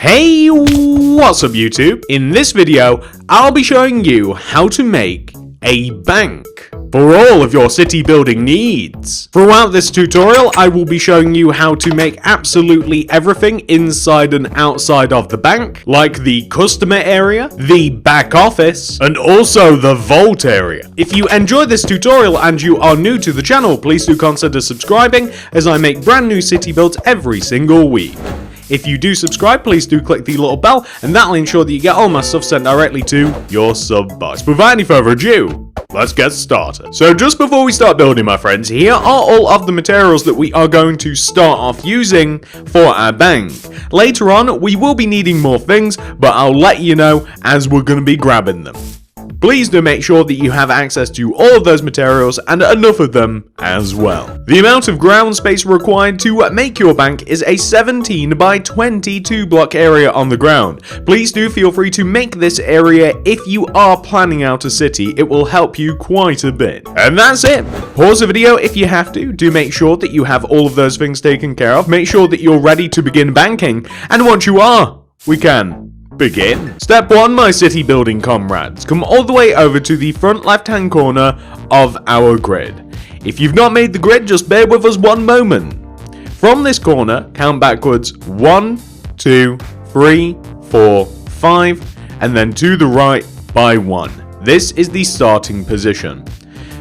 Hey, what's up YouTube? In this video, I'll be showing you how to make a bank for all of your city building needs. Throughout this tutorial, I will be showing you how to make absolutely everything inside and outside of the bank, like the customer area, the back office, and also the vault area. If you enjoyed this tutorial and you are new to the channel, please do consider subscribing as I make brand new city builds every single week. If you do subscribe, please do click the little bell, and that'll ensure that you get all my stuff sent directly to your sub box. Without any further ado, let's get started. So just before we start building, my friends, here are all of the materials that we are going to start off using for our bank. Later on, we will be needing more things, but I'll let you know as we're going to be grabbing them. Please do make sure that you have access to all of those materials and enough of them as well. The amount of ground space required to make your bank is a 17 by 22 block area on the ground. Please do feel free to make this area if you are planning out a city. It will help you quite a bit. And that's it. Pause the video if you have to. Do make sure that you have all of those things taken care of. Make sure that you're ready to begin banking. And once you are, we can begin. Step 1, my city building comrades. Come all the way over to the front left hand corner of our grid. If you've not made the grid, just bear with us one moment. From this corner, count backwards 1, 2, 3, 4, 5, and then to the right by 1. This is the starting position.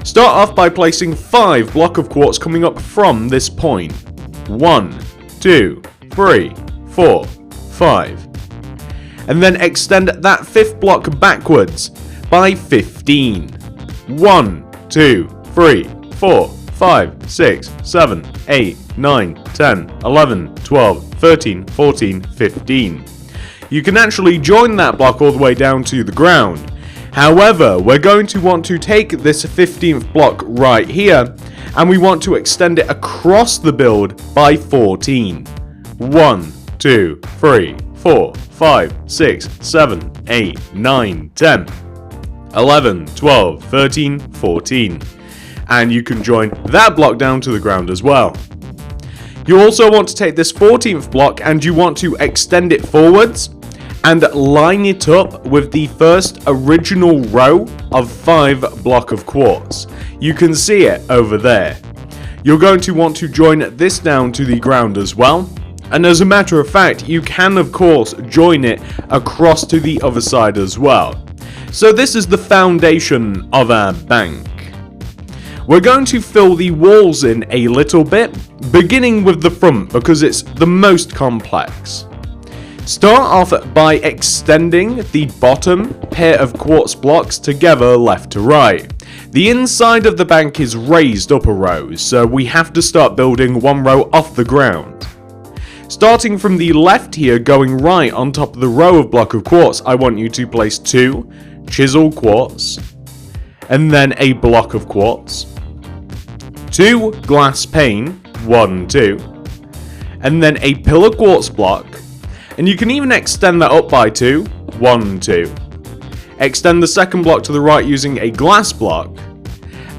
Start off by placing 5 block of quartz coming up from this point. 1, 2, 3, 4, 5. And then extend that 5th block backwards by 15. 1, 2, 3, 4, 5, 6, 7, 8, 9, 10, 11, 12, 13, 14, 15. You can actually join that block all the way down to the ground. However, we're going to want to take this 15th block right here, and we want to extend it across the build by 14. 1, 2, 3, 4, 5, 6, 7, 8, 9, 10, 11, 12, 13, 14. And you can join that block down to the ground as well. You also want to take this 14th block and you want to extend it forwards and line it up with the first original row of 5 block of quartz. You can see it over there. You're going to want to join this down to the ground as well. And as a matter of fact, you can of course join it across to the other side as well. So this is the foundation of our bank. We're going to fill the walls in a little bit, beginning with the front because it's the most complex. Start off by extending the bottom pair of quartz blocks together left to right. The inside of the bank is raised up a row, so we have to start building one row off the ground. Starting from the left here, going right on top of the row of block of quartz, I want you to place 2 chiseled quartz, and then a block of quartz, 2 glass pane, 1, 2, and then a pillar quartz block, and you can even extend that up by 2, 1, 2. Extend the second block to the right using a glass block,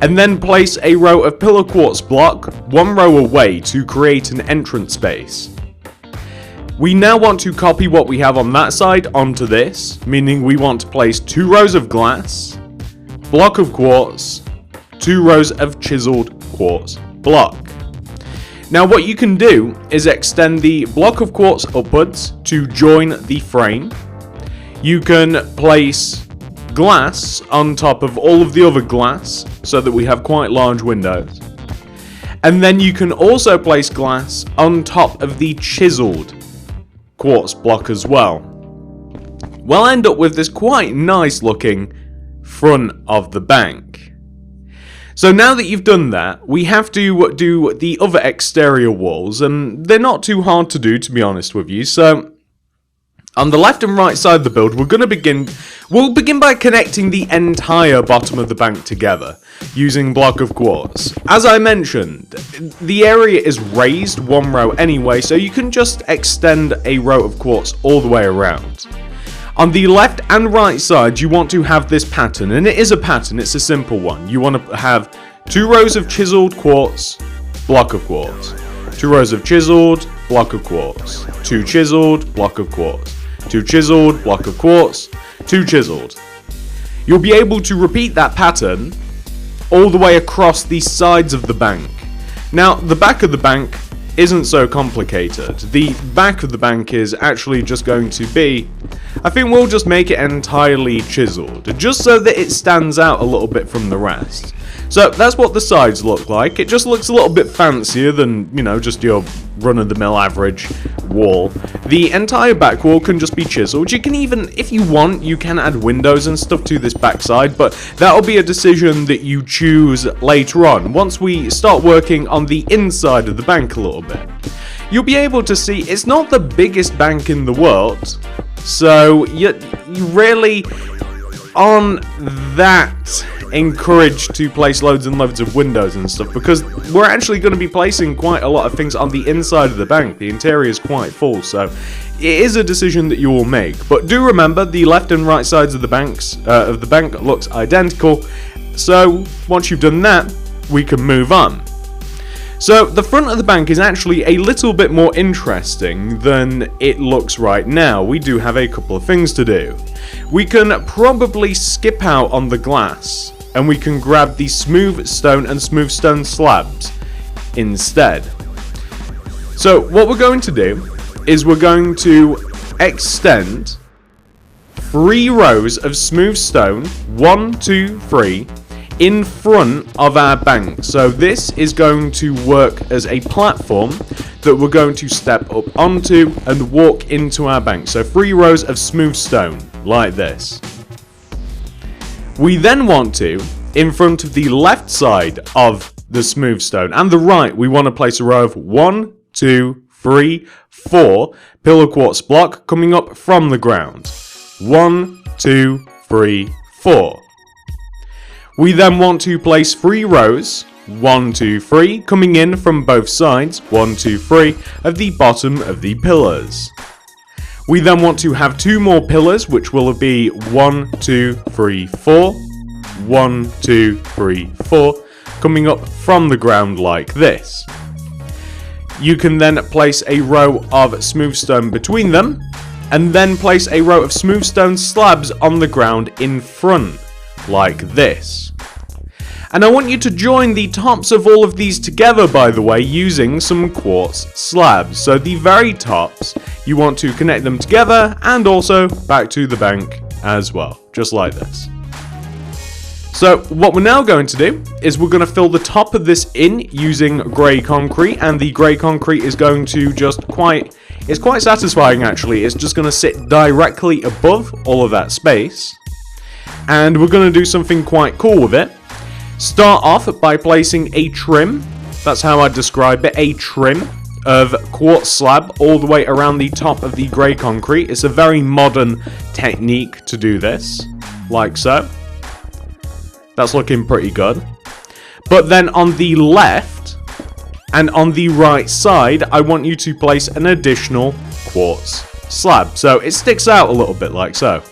and then place a row of pillar quartz block 1 row away to create an entrance space. We now want to copy what we have on that side onto this, meaning we want to place 2 rows of glass, block of quartz, 2 rows of chiseled quartz block. Now what you can do is extend the block of quartz upwards to join the frame. You can place glass on top of all of the other glass so that we have quite large windows. And then you can also place glass on top of the chiseled quartz block as well. We'll end up with this quite nice looking front of the bank. So now that you've done that, we have to do the other exterior walls, and they're not too hard to do, to be honest with you. So on the left and right side of the build, we'll begin by connecting the entire bottom of the bank together using block of quartz. As I mentioned, the area is raised 1 row anyway, so you can just extend a row of quartz all the way around. On the left and right side, you want to have this pattern, and it is a pattern, it's a simple one. You want to have 2 rows of chiseled quartz, block of quartz, 2 rows of chiseled, block of quartz, 2 chiseled, block of quartz. 2 chiseled, block of quartz, 2 chiseled. You'll be able to repeat that pattern all the way across the sides of the bank. Now, the back of the bank isn't so complicated. The back of the bank is actually just going to be, I think we'll just make it entirely chiseled, just so that it stands out a little bit from the rest. So that's what the sides look like. It just looks a little bit fancier than, you know, just your run-of-the-mill average wall. The entire back wall can just be chiseled. You can even, if you want, you can add windows and stuff to this backside, but that'll be a decision that you choose later on, once we start working on the inside of the bank a little bit. You'll be able to see it's not the biggest bank in the world, so you really aren't that encouraged to place loads and loads of windows and stuff, because we're actually going to be placing quite a lot of things on the inside of the bank. The interior is quite full, so it is a decision that you will make. But do remember, the left and right sides of the bank looks identical, so once you've done that, we can move on. So the front of the bank is actually a little bit more interesting than it looks right now. We do have a couple of things to do. We can probably skip out on the glass, and we can grab the smooth stone and smooth stone slabs instead. So what we're going to do is we're going to extend 3 rows of smooth stone, 1, 2, 3, in front of our bank. So this is going to work as a platform that we're going to step up onto and walk into our bank. So 3 rows of smooth stone, like this. We then want to, in front of the left side of the smooth stone and the right, we want to place a row of 1, 2, 3, 4 pillar quartz block coming up from the ground. 1, 2, 3, 4. We then want to place 3 rows, 1, 2, 3, coming in from both sides, 1, 2, 3, of the bottom of the pillars. We then want to have 2 more pillars, which will be 1, 2, 3, 4, 1, 2, 3, 4, coming up from the ground like this. You can then place a row of smooth stone between them, and then place a row of smooth stone slabs on the ground in front, like this. And I want you to join the tops of all of these together, by the way, using some quartz slabs. So the very tops, you want to connect them together and also back to the bank as well, just like this. So what we're now going to do is we're going to fill the top of this in using grey concrete, and the grey concrete is going to just it's quite satisfying actually. It's just going to sit directly above all of that space, and we're going to do something quite cool with it. Start off by placing a trim, that's how I describe it, a trim of quartz slab all the way around the top of the grey concrete. It's a very modern technique to do this, like so. That's looking pretty good. But then on the left and on the right side, I want you to place an additional quartz slab, so it sticks out a little bit like so.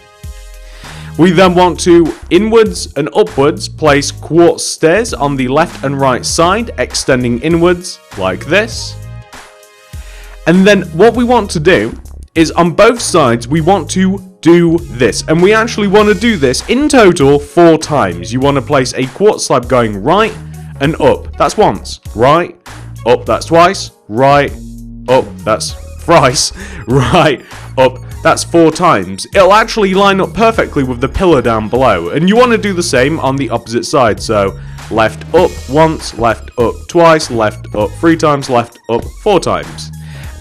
We then want to, inwards and upwards, place quartz stairs on the left and right side, extending inwards, like this. And then what we want to do is, on both sides, we want to do this. And we actually want to do this in total 4 times. You want to place a quartz slab going right and up. That's once. Right, up, that's twice. Right, up, that's thrice. Right, up, that's 4 times. It'll actually line up perfectly with the pillar down below. And you want to do the same on the opposite side. So left up once, left up twice, left up 3 times, left up 4 times.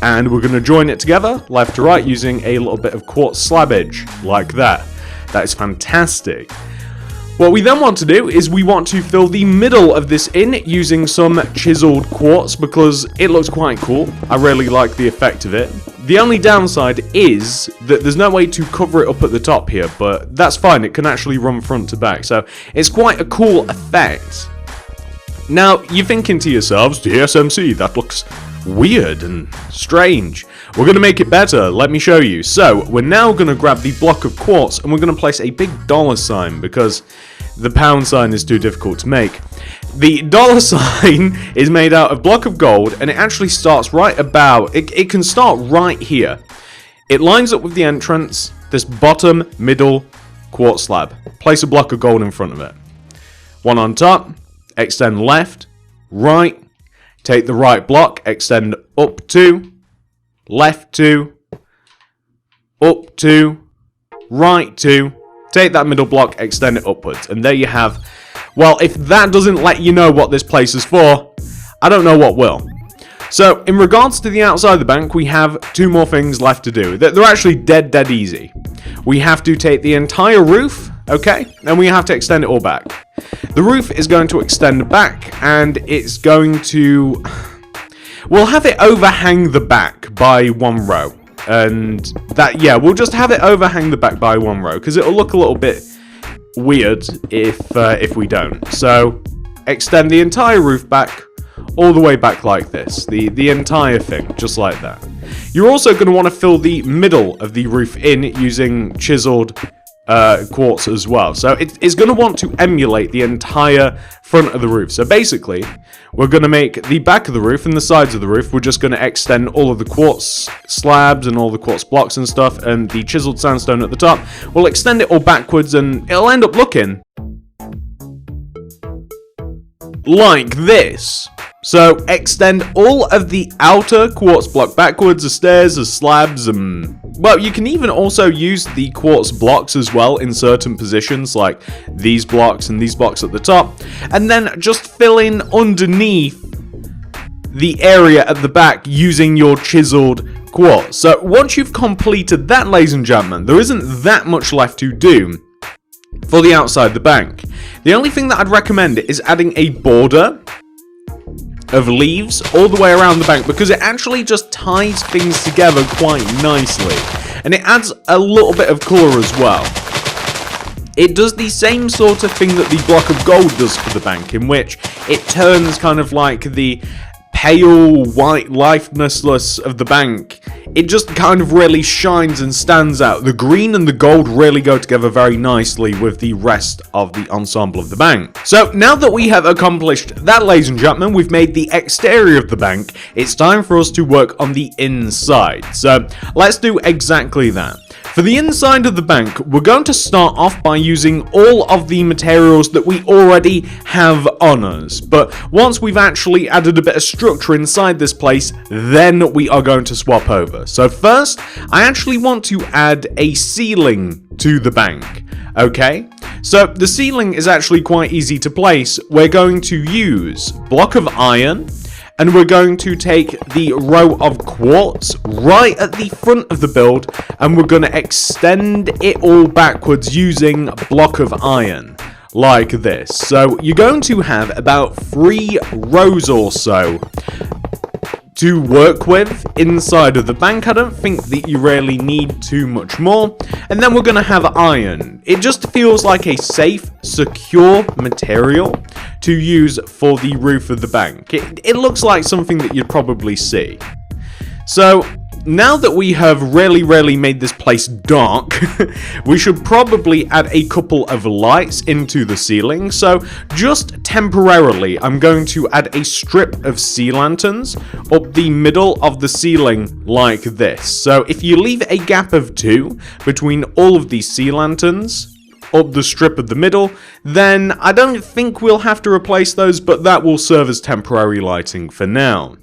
And we're going to join it together, left to right, using a little bit of quartz slabbage, like that. That is fantastic. What we then want to do is we want to fill the middle of this in using some chiseled quartz, because it looks quite cool. I really like the effect of it. The only downside is that there's no way to cover it up at the top here, but that's fine. It can actually run front to back, so it's quite a cool effect. Now, you're thinking to yourselves, TSMC, that looks weird and strange. We're going to make it better, let me show you. So, we're now going to grab the block of quartz and we're going to place a big $sign, because the pound sign is too difficult to make. The $sign is made out of block of gold, and it actually starts right about, it can start right here. It lines up with the entrance, this bottom, middle, quartz slab. Place a block of gold in front of it. One on top, extend left, right, take the right block, extend up 2, left 2, up 2, right 2, take that middle block, extend it upwards, and there you have. Well, if that doesn't let you know what this place is for, I don't know what will. So, in regards to the outside of the bank, we have 2 more things left to do. They're actually dead easy. We have to take the entire roof, okay, and we have to extend it all back. The roof is going to extend back, and it's going to... We'll have it overhang the back by 1 row. And that, yeah, we'll just have it overhang the back by 1 row, because it'll look a little bit weird if we don't. So, extend the entire roof back, all the way back like this. The entire thing, just like that. You're also going to want to fill the middle of the roof in using chiseled quartz as well. So it's going to want to emulate the entire front of the roof. So basically, we're going to make the back of the roof and the sides of the roof, we're just going to extend all of the quartz slabs and all the quartz blocks and stuff, and the chiseled sandstone at the top. We'll extend it all backwards, and it'll end up looking like this. So, extend all of the outer quartz block backwards as stairs, as slabs, and... Well, you can even also use the quartz blocks as well in certain positions, like these blocks and these blocks at the top. And then just fill in underneath the area at the back using your chiseled quartz. So, once you've completed that, ladies and gentlemen, there isn't that much left to do for the outside of the bank. The only thing that I'd recommend is adding a border of leaves all the way around the bank, because it actually just ties things together quite nicely, and it adds a little bit of colour as well. It does the same sort of thing that the block of gold does for the bank, in which it turns kind of like the pale white lifelessness of the bank. It just kind of really shines and stands out. The green and the gold really go together very nicely with the rest of the ensemble of the bank. So now that we have accomplished that, ladies and gentlemen, we've made the exterior of the bank, it's time for us to work on the inside. So let's do exactly that. For the inside of the bank, we're going to start off by using all of the materials that we already have on us. But once we've actually added a bit of structure inside this place, then we are going to swap over. So first, I actually want to add a ceiling to the bank. Okay, so the ceiling is actually quite easy to place. We're going to use block of iron, and we're going to take the row of quartz right at the front of the build, and we're going to extend it all backwards using block of iron, like this. So you're going to have about 3 rows or so to work with inside of the bank. I don't think that you really need too much more. And then we're going to have iron. It just feels like a safe, secure material to use for the roof of the bank. It looks like something that you'd probably see. So now that we have really made this place dark, we should probably add a couple of lights into the ceiling. So just temporarily, I'm going to add a strip of sea lanterns up the middle of the ceiling like this. So if you leave a gap of 2 between all of these sea lanterns up the strip of the middle, then I don't think we'll have to replace those, but that will serve as temporary lighting for now.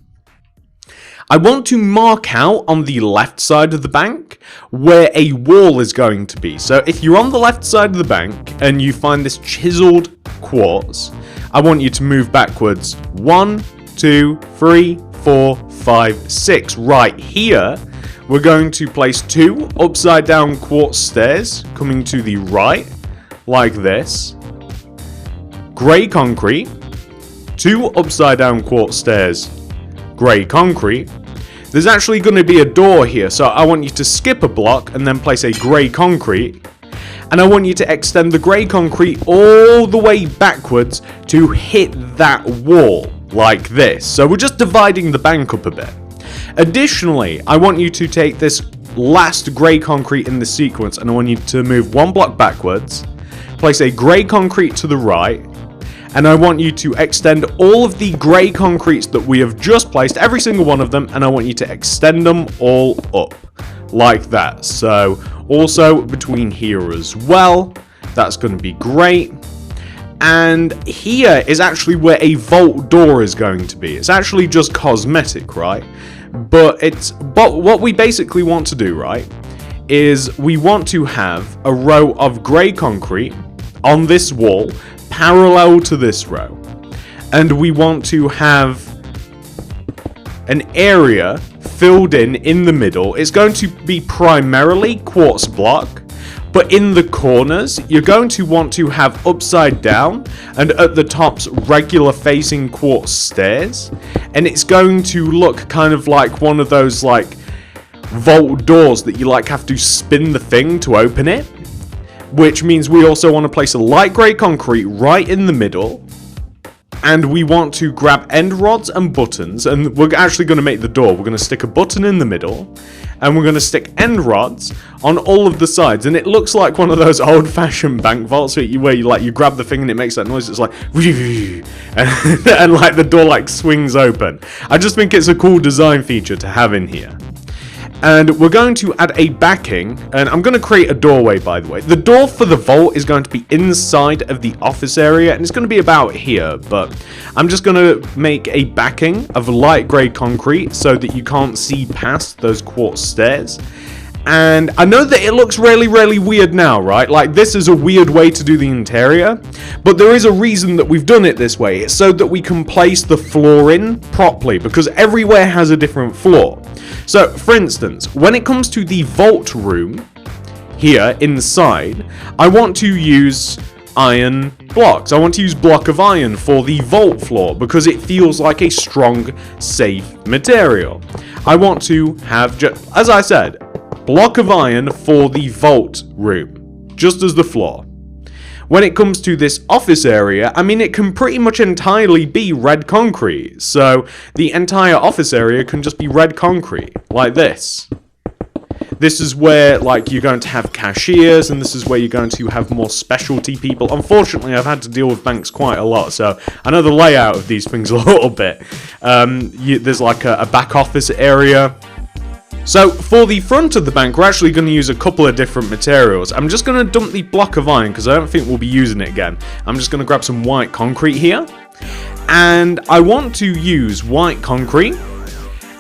I want to mark out on the left side of the bank where a wall is going to be. So if you're on the left side of the bank and you find this chiseled quartz, I want you to move backwards 1, 2, 3, 4, 5, 6. Right here, we're going to place 2 upside down quartz stairs coming to the right, like this. Grey concrete, 2 upside down quartz stairs, grey concrete. There's actually going to be a door here, so I want you to skip a block and then place a grey concrete. And I want you to extend the grey concrete all the way backwards to hit that wall, like this. So we're just dividing the bank up a bit. Additionally, I want you to take this last grey concrete in the sequence, and I want you to move 1 block backwards, place a grey concrete to the right, and I want you to extend all of the grey concretes that we have just placed, every single one of them, and I want you to extend them all up, like that. So also between here as well, that's going to be great. And here is actually where a vault door is going to be. It's actually just cosmetic, right? But what we basically want to do, right, is we want to have a row of grey concrete on this wall parallel to this row. And we want to have an area filled in the middle. It's going to be primarily quartz block, but in the corners you're going to want to have upside down and at the tops regular facing quartz stairs, and it's going to look kind of like one of those like vault doors that you like have to spin the thing to open it, which means we also want to place a light grey concrete right in the middle. And we want to grab end rods and buttons, and we're actually going to make the door. We're going to stick a button in the middle, and we're going to stick end rods on all of the sides. And it looks like one of those old-fashioned bank vaults where you grab the thing and it makes that noise. It's like and like the door like swings open. I just think it's a cool design feature to have in here. And we're going to add a backing, and I'm going to create a doorway, by the way. The door for the vault is going to be inside of the office area, and it's going to be about here, but I'm just going to make a backing of light grey concrete so that you can't see past those quartz stairs. And I know that it looks really, really weird now, right? Like, this is a weird way to do the interior, but there is a reason that we've done it this way. It's so that we can place the floor in properly, because everywhere has a different floor. So, for instance, when it comes to the vault room here inside, I want to use iron blocks. I want to use block of iron for the vault floor because it feels like a strong, safe material. I want to have, as I said, block of iron for the vault room, just as the floor. When it comes to this office area, I mean, it can pretty much entirely be red concrete. So the entire office area can just be red concrete, like this. This is where, like, you're going to have cashiers, and this is where you're going to have more specialty people. Unfortunately, I've had to deal with banks quite a lot, so I know the layout of these things a little bit. There's like a back office area. So, for the front of the bank, we're actually going to use a couple of different materials. I'm just going to dump the block of iron, because I don't think we'll be using it again. I'm just going to grab some white concrete here. And I want to use white concrete.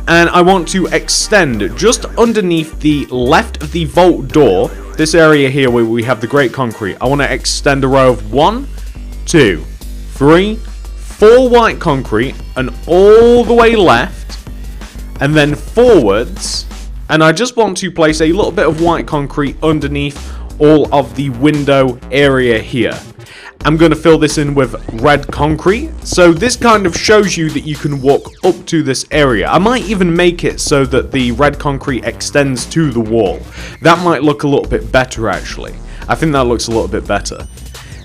And I want to extend just underneath the left of the vault door, this area here where we have the grey concrete. I want to extend a row of 1, 2, 3, 4 white concrete, and all the way left, and then forwards. And I just want to place a little bit of white concrete underneath all of the window area here. I'm going to fill this in with red concrete. So this kind of shows you that you can walk up to this area. I might even make it so that the red concrete extends to the wall. That might look a little bit better, actually. I think that looks a little bit better.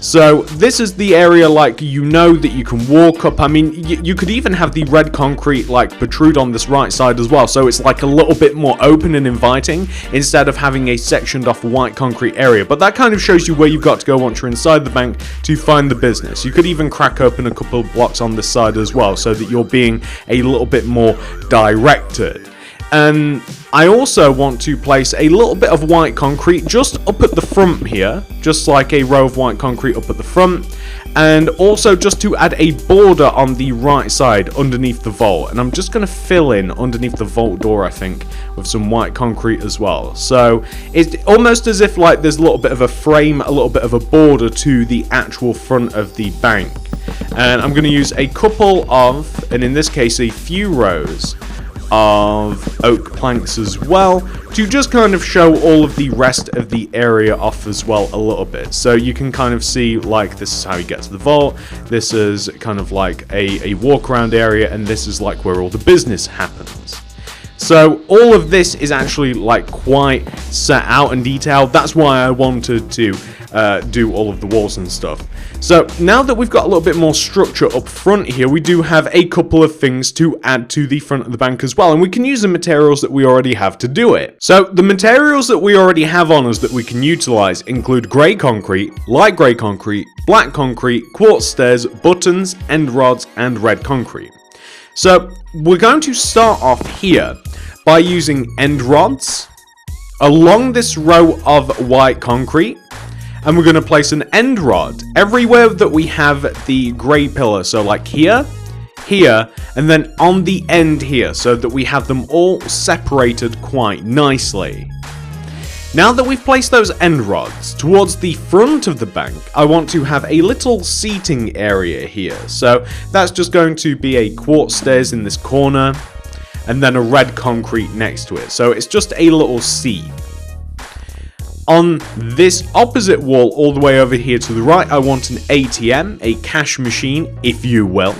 So this is the area, like, you know, that you can walk up. I mean, you could even have the red concrete like protrude on this right side as well, so it's like a little bit more open and inviting instead of having a sectioned off white concrete area. But that kind of shows you where you've got to go once you're inside the bank to find the business. You could even crack open a couple of blocks on this side as well, so that you're being a little bit more directed. And I also want to place a little bit of white concrete just up at the front here, just like a row of white concrete up at the front, and also just to add a border on the right side underneath the vault. And I'm just going to fill in underneath the vault door, I think, with some white concrete as well. So it's almost as if like there's a little bit of a frame, a little bit of a border to the actual front of the bank. And I'm going to use a couple of, and in this case a few rows of oak planks as well, to just kind of show all of the rest of the area off as well a little bit. So you can kind of see, like, this is how you get to the vault, this is kind of like a walk around area, and this is like where all the business happens. So all of this is actually like quite set out and detailed. That's why I wanted to do all of the walls and stuff. So now that we've got a little bit more structure up front here, we do have a couple of things to add to the front of the bank as well, and we can use the materials that we already have to do it. So the materials that we already have on us that we can utilize include grey concrete, light grey concrete, black concrete, quartz stairs, buttons, end rods, and red concrete. So we're going to start off here by using end rods along this row of white concrete, and we're going to place an end rod everywhere that we have the grey pillar. So like here, here, and then on the end here, so that we have them all separated quite nicely. Now that we've placed those end rods towards the front of the bank, I want to have a little seating area here. So that's just going to be a quartz stairs in this corner, and then a red concrete next to it. So it's just a little seat. On this opposite wall, all the way over here to the right, I want an ATM, a cash machine, if you will.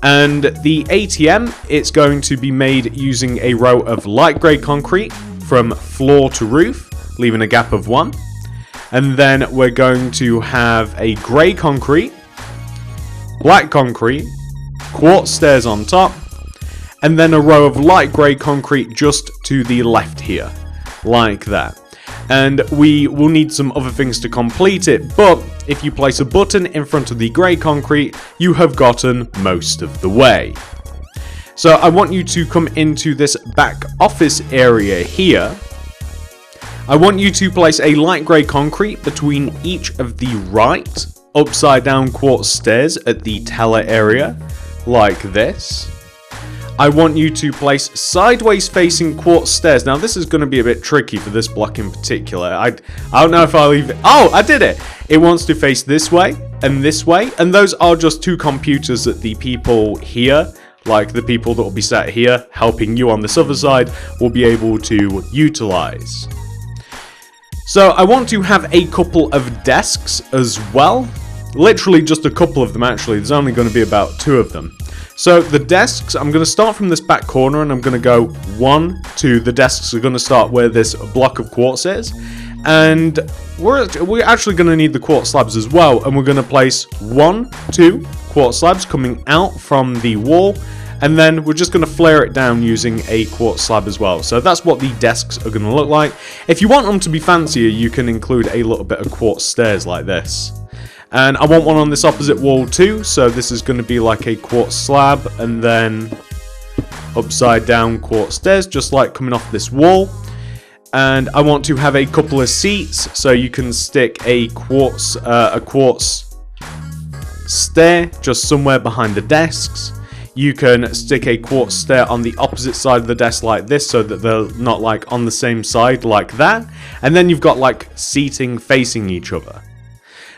And the ATM, it's going to be made using a row of light grey concrete from floor to roof, leaving a gap of 1. And then we're going to have a grey concrete, black concrete, quartz stairs on top, and then a row of light grey concrete just to the left here, like that. And we will need some other things to complete it, but if you place a button in front of the grey concrete, you have gotten most of the way. So I want you to come into this back office area here. I want you to place a light grey concrete between each of the right upside down quartz stairs at the teller area, like this. I want you to place sideways facing quartz stairs. Now this is going to be a bit tricky for this block in particular. I don't know if I'll leave it. Oh, I did it! It wants to face this way, and those are just two computers that the people here, like the people that will be sat here helping you on this other side, will be able to utilize. So I want to have a couple of desks as well. Literally just a couple of them actually. There's only going to be about 2 of them. So the desks, I'm going to start from this back corner and I'm going to go 1, 2. The desks are going to start where this block of quartz is. And we're actually going to need the quartz slabs as well. And we're going to place 1, 2 quartz slabs coming out from the wall. And then we're just going to flare it down using a quartz slab as well. So that's what the desks are going to look like. If you want them to be fancier, you can include a little bit of quartz stairs like this. And I want one on this opposite wall too, so this is going to be like a quartz slab and then upside down quartz stairs, just like coming off this wall. And I want to have a couple of seats, so you can stick a quartz stair just somewhere behind the desks. You can stick a quartz stair on the opposite side of the desk like this, so that they're not like on the same side like that. And then you've got like seating facing each other.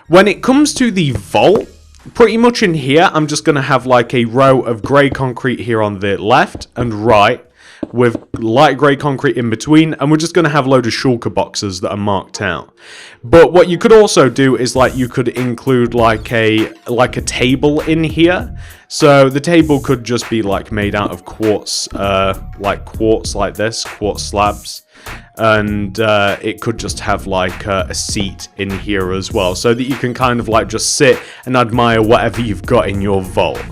When it comes to the vault, pretty much in here, I'm just going to have like a row of grey concrete here on the left and right, with light grey concrete in between, and we're just going to have a load of shulker boxes that are marked out. But what you could also do is like you could include like a table in here. So the table could just be like made out of quartz, like this, quartz slabs. And it could just have like a seat in here as well, so that you can kind of like just sit and admire whatever you've got in your vault.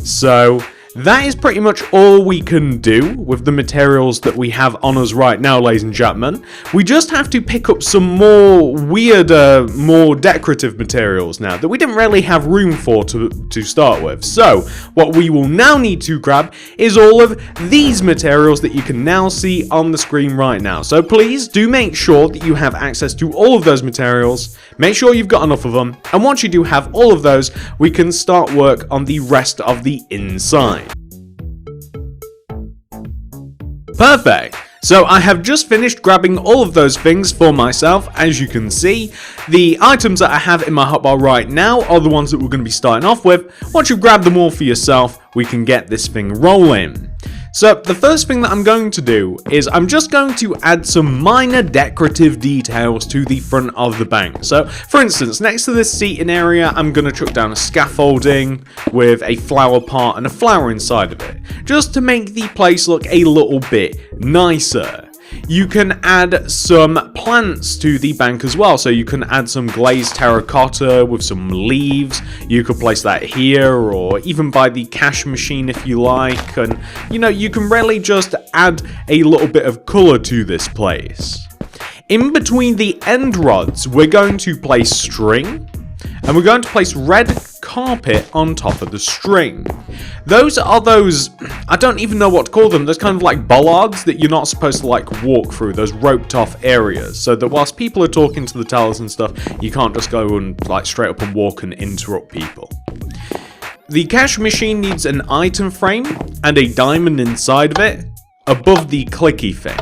So that is pretty much all we can do with the materials that we have on us right now, ladies and gentlemen. We just have to pick up some more weirder, more decorative materials now that we didn't really have room for to start with. So what we will now need to grab is all of these materials that you can now see on the screen right now. So please do make sure that you have access to all of those materials. Make sure you've got enough of them. And once you do have all of those, we can start work on the rest of the inside. Perfect. So I have just finished grabbing all of those things for myself. As you can see, the items that I have in my hotbar right now are the ones that we're going to be starting off with. Once you've grabbed them all for yourself, we can get this thing rolling. So the first thing that I'm going to do is I'm just going to add some minor decorative details to the front of the bank. So for instance, next to this seating area, I'm going to chuck down a scaffolding with a flower pot and a flower inside of it, just to make the place look a little bit nicer. You can add some plants to the bank as well, so you can add some glazed terracotta with some leaves. You could place that here, or even by the cash machine if you like, and you know, you can really just add a little bit of colour to this place. In between the end rods, we're going to place string, And we're going to place red carpet on top of the string. Those are those, I don't even know what to call them, those kind of like bollards that you're not supposed to like walk through, those roped off areas, so that whilst people are talking to the tellers and stuff, you can't just go and like straight up and walk and interrupt people. The cash machine needs an item frame and a diamond inside of it above the clicky thing.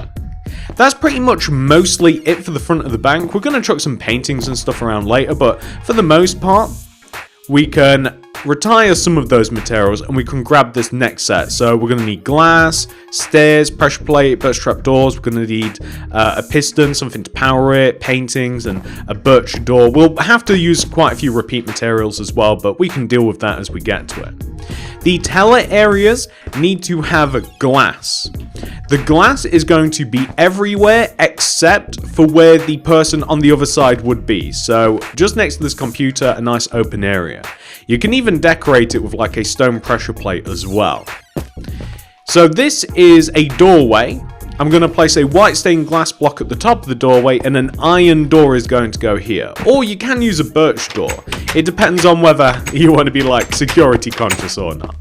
That's pretty much mostly it for the front of the bank. We're going to chuck some paintings and stuff around later, but for the most part, we can retire some of those materials and we can grab this next set. So we're going to need glass, stairs, pressure plate, birch trap doors. We're going to need a piston, something to power it, paintings, and a birch door. We'll have to use quite a few repeat materials as well, but we can deal with that as we get to it. The teller areas need to have glass. The glass is going to be everywhere except for where the person on the other side would be. So just next to this computer, a nice open area. You can even decorate it with like a stone pressure plate as well. So this is a doorway. I'm going to place a white stained glass block at the top of the doorway and an iron door is going to go here. Or you can use a birch door. It depends on whether you want to be like security conscious or not.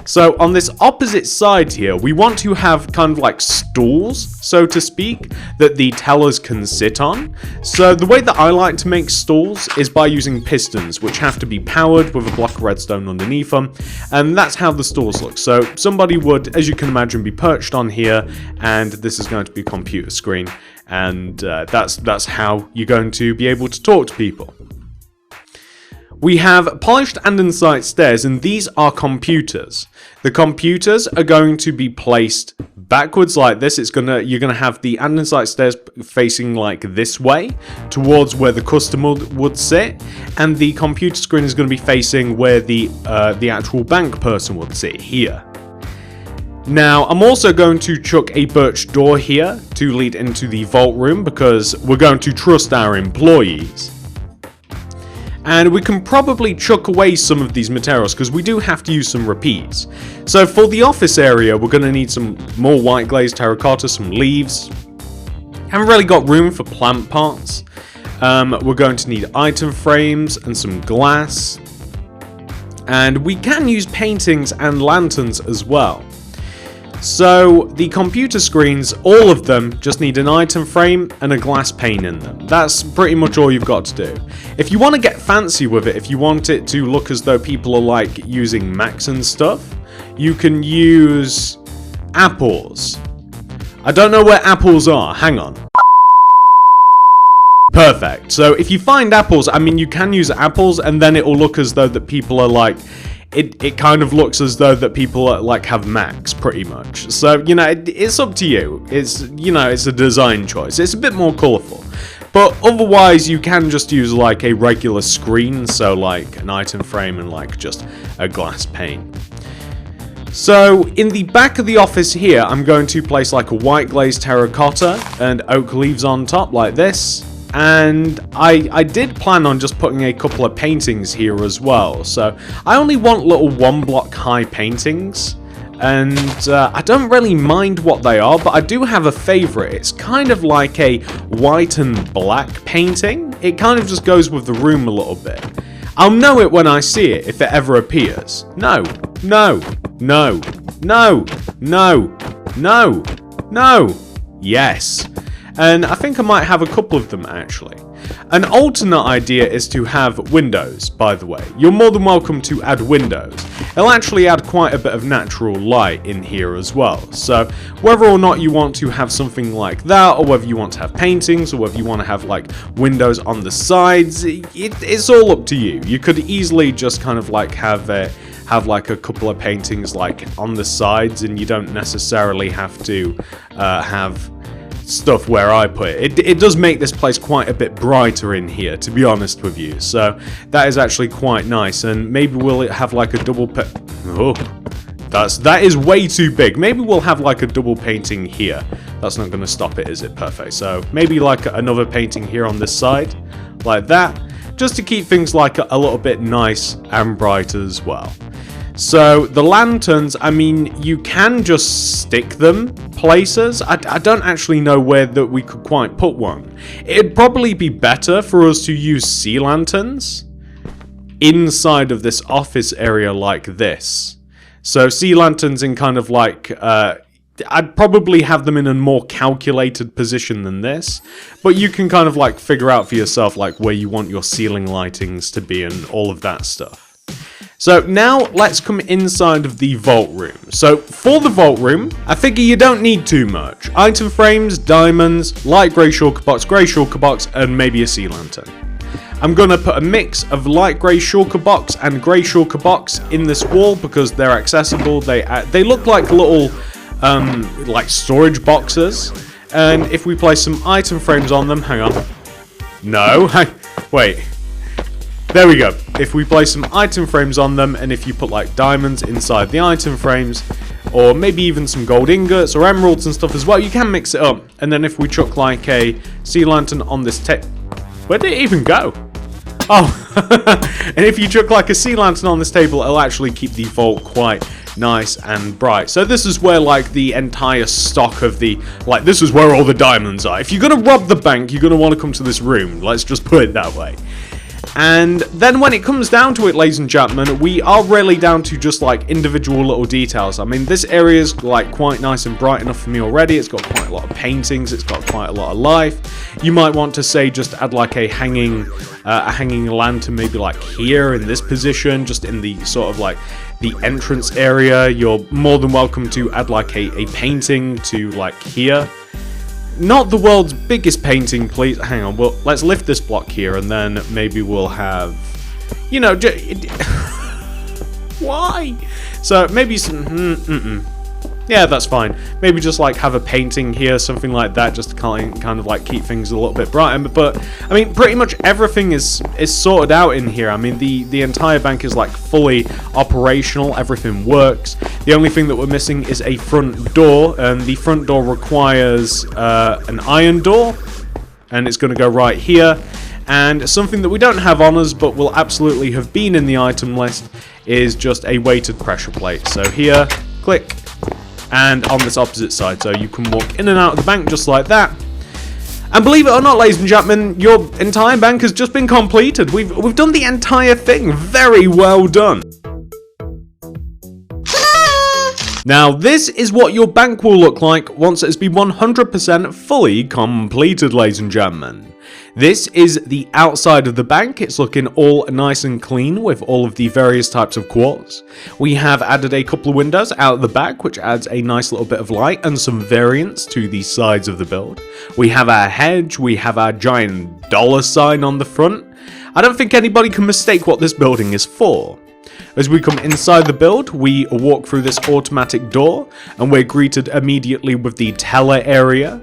So on this opposite side here, we want to have kind of like stools, so to speak, that the tellers can sit on. So the way that I like to make stools is by using pistons, which have to be powered with a block of redstone underneath them. And that's how the stools look. So somebody would, as you can imagine, be perched on here, and this is going to be a computer screen. And that's how you're going to be able to talk to people. We have polished andesite stairs, and these are computers. The computers are going to be placed backwards like this. You're gonna have the andesite stairs facing like this way, towards where the customer would sit, and the computer screen is going to be facing where the actual bank person would sit, here. Now, I'm also going to chuck a birch door here to lead into the vault room, because we're going to trust our employees. And we can probably chuck away some of these materials because we do have to use some repeats. So for the office area, we're going to need some more white glazed terracotta, some leaves. Haven't really got room for plant parts. We're going to need item frames and some glass. And we can use paintings and lanterns as well. So the computer screens, all of them just need an item frame and a glass pane in them. That's pretty much all you've got to do. If you want to get fancy with it, if you want it to look as though people are like using Macs and stuff, you can use apples. I don't know where apples are, hang on. Perfect. So if you find apples, I mean, you can use apples and then it will look as though that people are like, it kind of looks as though that people are, like, have Macs, pretty much. So, you know, it's up to you. It's, you know, it's a design choice. It's a bit more colourful. But otherwise, you can just use, like, a regular screen. So, like, an item frame and, like, just a glass pane. So, in the back of the office here, I'm going to place, like, a white glazed terracotta and oak leaves on top, like this. And I did plan on just putting a couple of paintings here as well. So I only want little 1 block high paintings. And I don't really mind what they are, but I do have a favourite. It's kind of like a white and black painting. It kind of just goes with the room a little bit. I'll know it when I see it, if it ever appears. No, no, no, no, no, no, no, yes. And I think I might have a couple of them actually. An alternate idea is to have windows, by the way. You're more than welcome to add windows. It'll actually add quite a bit of natural light in here as well. So whether or not you want to have something like that, or whether you want to have paintings, or whether you want to have like windows on the sides, it's all up to you. You could easily just kind of like have like a couple of paintings like on the sides, and you don't necessarily have to have stuff where I put it. It does make this place quite a bit brighter in here, to be honest with you. So that is actually quite nice, and maybe we'll have like a double that is way too big. Maybe we'll have like a double painting here. That's not going to stop it, is it? Perfect. So maybe like another painting here on this side, like that, just to keep things like a little bit nice and bright as well. So the lanterns, I mean, you can just stick them places. I don't actually know where that we could quite put one. It'd probably be better for us to use sea lanterns, inside of this office area like this. So sea lanterns in kind of like, I'd probably have them in a more calculated position than this, but you can kind of like figure out for yourself like where you want your ceiling lightings to be and all of that stuff. So now let's come inside of the vault room. So for the vault room, I figure you don't need too much. Item frames, diamonds, light grey shulker box, and maybe a sea lantern. I'm going to put a mix of light grey shulker box and grey shulker box in this wall because they're accessible. They look like little like storage boxes. And if we place some item frames on them, hang on. No, wait. There we go. If we place some item frames on them, and if you put like diamonds inside the item frames, or maybe even some gold ingots or emeralds and stuff as well, you can mix it up. And then if we chuck like a sea lantern on this where did it even go? Oh, and if you chuck like a sea lantern on this table, it'll actually keep the vault quite nice and bright. So this is where like the entire stock of this is where all the diamonds are. If you're gonna rob the bank, you're gonna want to come to this room. Let's just put it that way. And then when it comes down to it, ladies and gentlemen, we are really down to just like individual little details. I mean, this area is like quite nice and bright enough for me already. It's got quite a lot of paintings. It's got quite a lot of life. You might want to say just add like a hanging lantern, maybe like here in this position, just in the sort of like the entrance area. You're more than welcome to add like a painting to like here. Not the world's biggest painting, please. Hang on, well, let's lift this block here, and then maybe we'll have, you know, why? So maybe some, yeah, that's fine. Maybe just like have a painting here, something like that, just to kind of like keep things a little bit brighter. But I mean, pretty much everything is sorted out in here. I mean, the entire bank is like fully operational. Everything works. The only thing that we're missing is a front door, and the front door requires an iron door, and it's going to go right here. And something that we don't have on us, but will absolutely have been in the item list, is just a weighted pressure plate. So here, click. And on this opposite side, so you can walk in and out of the bank just like that. And believe it or not, ladies and gentlemen, your entire bank has just been completed. We've done the entire thing. Very well done. Now, this is what your bank will look like once it has been 100% fully completed, ladies and gentlemen. This is the outside of the bank. It's looking all nice and clean with all of the various types of quartz. We have added a couple of windows out the back, which adds a nice little bit of light and some variance to the sides of the build. We have our hedge. We have our giant dollar sign on the front. I don't think anybody can mistake what this building is for. As we come inside the build, we walk through this automatic door, and we're greeted immediately with the teller area.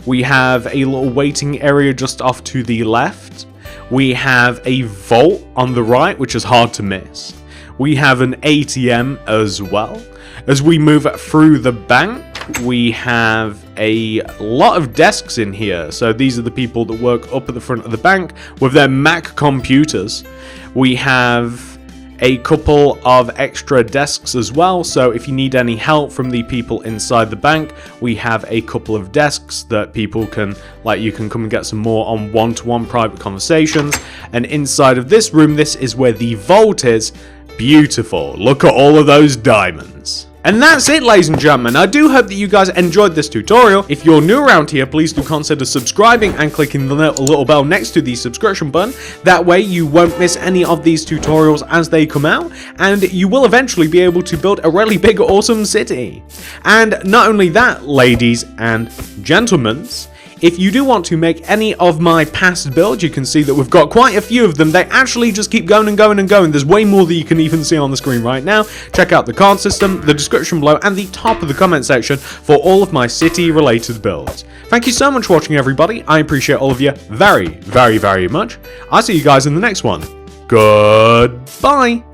We have a little waiting area just off to the left. We have a vault on the right, which is hard to miss. We have an ATM as well. As we move through the bank, we have a lot of desks in here. So these are the people that work up at the front of the bank with their Mac computers. We have a couple of extra desks as well, so if you need any help from the people inside the bank, we have a couple of desks that people can, like, you can come and get some more on one-to-one private conversations. And inside of this room, this is where the vault is. Beautiful. Look at all of those diamonds. And that's it, ladies and gentlemen. I do hope that you guys enjoyed this tutorial. If you're new around here, please do consider subscribing and clicking the little bell next to the subscription button. That way you won't miss any of these tutorials as they come out, and you will eventually be able to build a really big, awesome city. And not only that, ladies and gentlemen, if you do want to make any of my past builds, you can see that we've got quite a few of them. They actually just keep going and going and going. There's way more that you can even see on the screen right now. Check out the card system, the description below, and the top of the comment section for all of my city-related builds. Thank you so much for watching, everybody. I appreciate all of you very, very, very much. I'll see you guys in the next one. Goodbye.